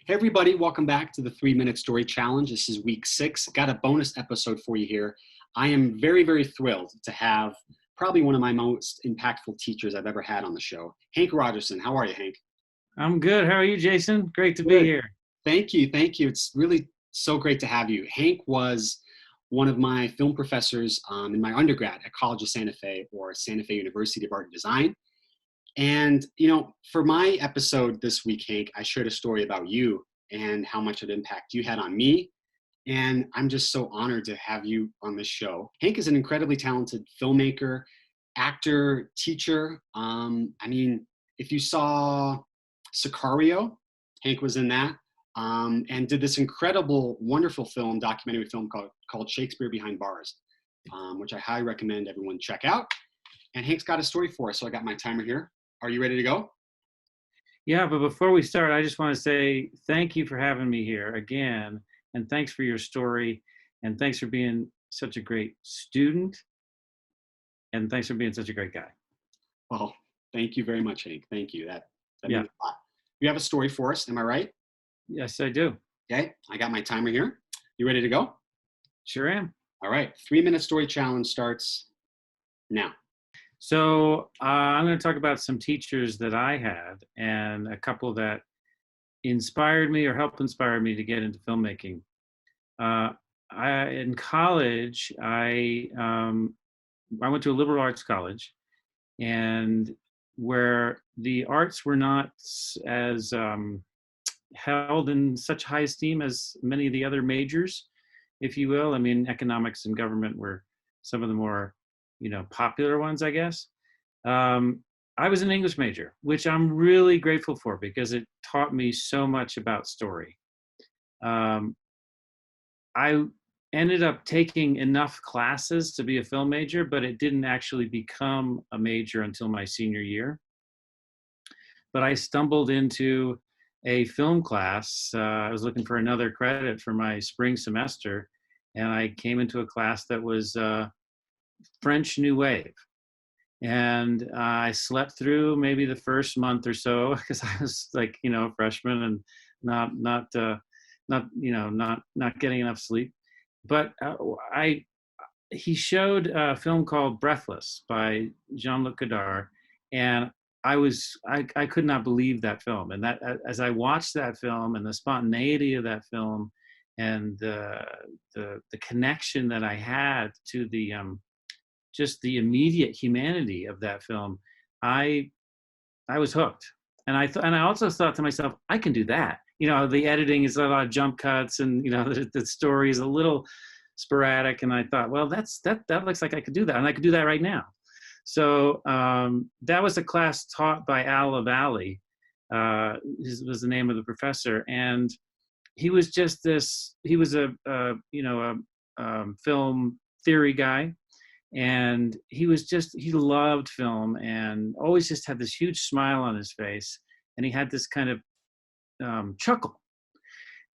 Hey everybody, welcome back to the 3-Minute Story Challenge. This is week 6. Got a bonus episode for you here. I am very, very thrilled to have probably one of my most impactful teachers I've ever had on the show, Hank Rogerson. How are you, Hank? I'm good. How are you, Jason? Great to be Good. here. Thank you. Thank you. It's really so great to have you. Hank was one of my film professors in my undergrad at College of Santa Fe, or Santa Fe University of Art and Design. And, for my episode this week, Hank, I shared a story about you and how much of an impact you had on me. And I'm just so honored to have you on this show. Hank is an incredibly talented filmmaker, actor, teacher. If you saw Sicario, Hank was in that, and did this incredible, wonderful documentary film called Shakespeare Behind Bars, which I highly recommend everyone check out. And Hank's got a story for us, so I got my timer here. Are you ready to go? Yeah, but before we start, I just want to say thank you for having me here again. And thanks for your story. And thanks for being such a great student. And thanks for being such a great guy. Well, thank you very much, Hank. Thank you. That Yeah. means a lot. You have a story for us, am I right? Yes, I do. Okay, I got my timer here. You ready to go? Sure am. All right, 3-Minute Story Challenge starts now. So I'm going to talk about some teachers that I had and a couple that inspired me or helped inspire me to get into filmmaking. In college, I went to a liberal arts college, and where the arts were not as held in such high esteem as many of the other majors, if you will. I mean, economics and government were some of the more popular ones, I guess. I was an English major, which I'm really grateful for because it taught me so much about story. I ended up taking enough classes to be a film major, but it didn't actually become a major until my senior year. But I stumbled into a film class. I was looking for another credit for my spring semester, and I came into a class that was French New Wave. And I slept through maybe the first month or so because I was like, a freshman and not getting enough sleep. But he showed a film called Breathless by Jean-Luc Godard, and I could not believe that film. And that as I watched that film and the spontaneity of that film and the connection that I had to the just the immediate humanity of that film, I was hooked. And I also thought to myself, I can do that. The editing is a lot of jump cuts, and the story is a little sporadic. And I thought, well, that looks like I could do that, and I could do that right now. So that was a class taught by Al Lavallee, was the name of the professor, and he was just this. He was a film theory guy. And he loved film and always just had this huge smile on his face. And he had this kind of chuckle.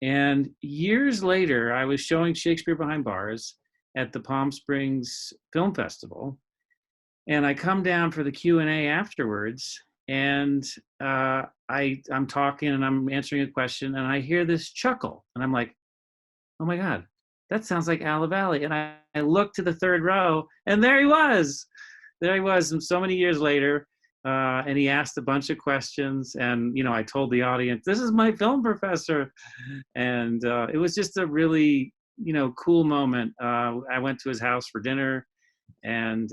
And years later, I was showing Shakespeare Behind Bars at the Palm Springs Film Festival. And I come down for the Q&A afterwards, and I'm talking and I'm answering a question, and I hear this chuckle. And I'm like, oh my God, that sounds like Al Lavallee. And I looked to the third row, and there he was. And so many years later, and he asked a bunch of questions. And, I told the audience, this is my film professor. And it was just a really, cool moment. I went to his house for dinner, and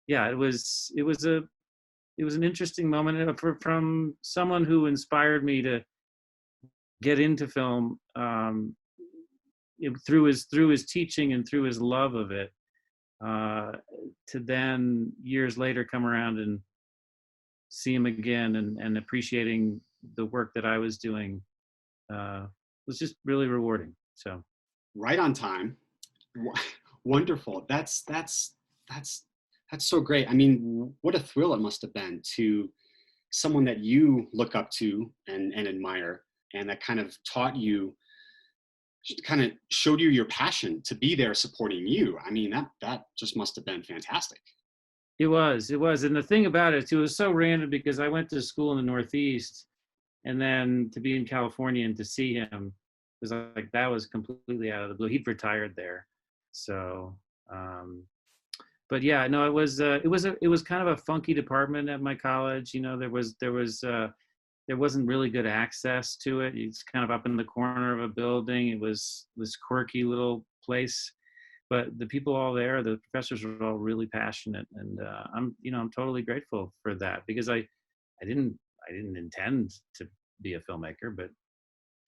it was an interesting moment from someone who inspired me to get into film. Through his teaching and through his love of it, to then years later come around and see him again and appreciating the work that I was doing was just really rewarding. So, right on time. Wonderful. That's so great. I mean, what a thrill it must have been to someone that you look up to and admire, and that kind of taught you, kind of showed you your passion to be there supporting you. I mean, that just must have been fantastic. It was. And the thing about it, too, was so random because I went to school in the Northeast, And then to be in California and to see him was like, that was completely out of the blue. He'd retired there. So, but yeah, no, it was kind of a funky department at my college. You know, there wasn't really good access to it. It's kind of up in the corner of a building. It was this quirky little place, but the people all there, the professors were all really passionate, and I'm totally grateful for that, because I didn't I didn't intend to be a filmmaker, but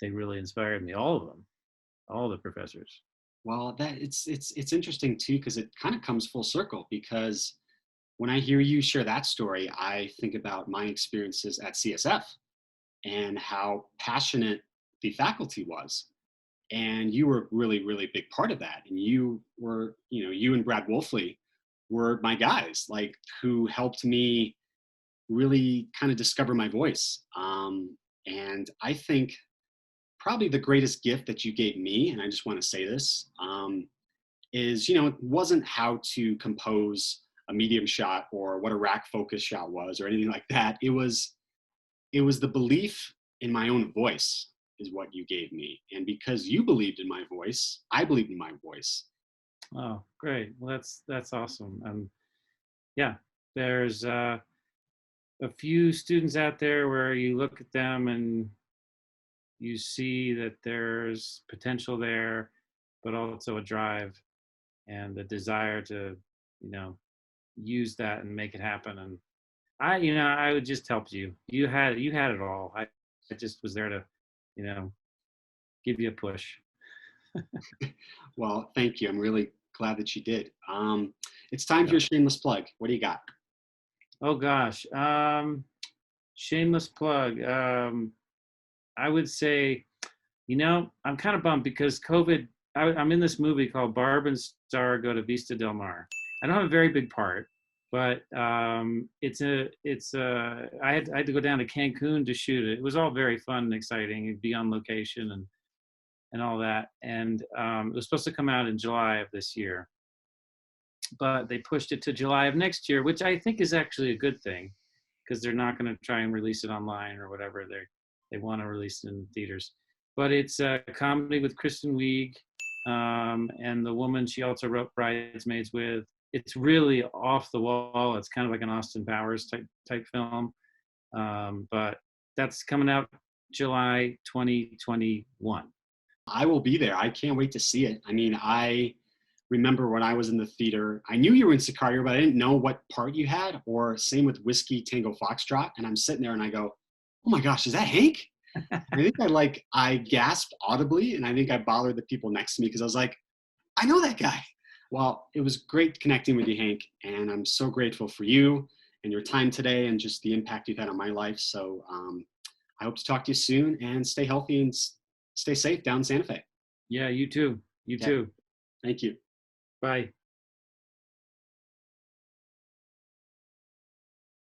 they really inspired me. All of them, all the professors. Well, that it's interesting too because it kind of comes full circle. Because when I hear you share that story, I think about my experiences at CSF and how passionate the faculty was. And you were really, really big part of that. And you were, you and Brad Wolfley were my guys, like who helped me really kind of discover my voice. And I think probably the greatest gift that you gave me, and I just want to say this, is, it wasn't how to compose a medium shot or what a rack focus shot was or anything like that. It was the belief in my own voice is what you gave me. And because you believed in my voice, I believed in my voice. Oh, great. Well, that's awesome. Yeah, there's a few students out there where you look at them and you see that there's potential there, but also a drive and the desire to, you know, use that and make it happen. And I would just help you. You had it all. I just was there to, you know, give you a push. Well, thank you. I'm really glad that you did. It's time for Yeah. your shameless plug. What do you got? Oh gosh. Shameless plug. I would say, I'm kind of bummed because COVID. I'm in this movie called Barb and Star Go to Vista Del Mar. I don't have a very big part, but I had to go down to Cancun to shoot it. It was all very fun and exciting. It'd be on location and all that. And it was supposed to come out in July of this year, but they pushed it to July of next year, which I think is actually a good thing, because they're not going to try and release it online or whatever. They want to release it in theaters. But it's a comedy with Kristen Wiig, and the woman she also wrote Bridesmaids with. It's really off the wall. It's kind of like an Austin Powers type film, but that's coming out July 2021. I will be there. I can't wait to see it. I mean, I remember when I was in the theater, I knew you were in Sicario, but I didn't know what part you had, or same with Whiskey Tango Foxtrot. And I'm sitting there and I go, oh my gosh, is that Hank? I think I gasped audibly, and I think I bothered the people next to me because I was like, I know that guy. Well, it was great connecting with you, Hank, and I'm so grateful for you and your time today and just the impact you've had on my life. So I hope to talk to you soon, and stay healthy and stay safe down in Santa Fe. Yeah, you too. You Okay, too. thank you. Bye.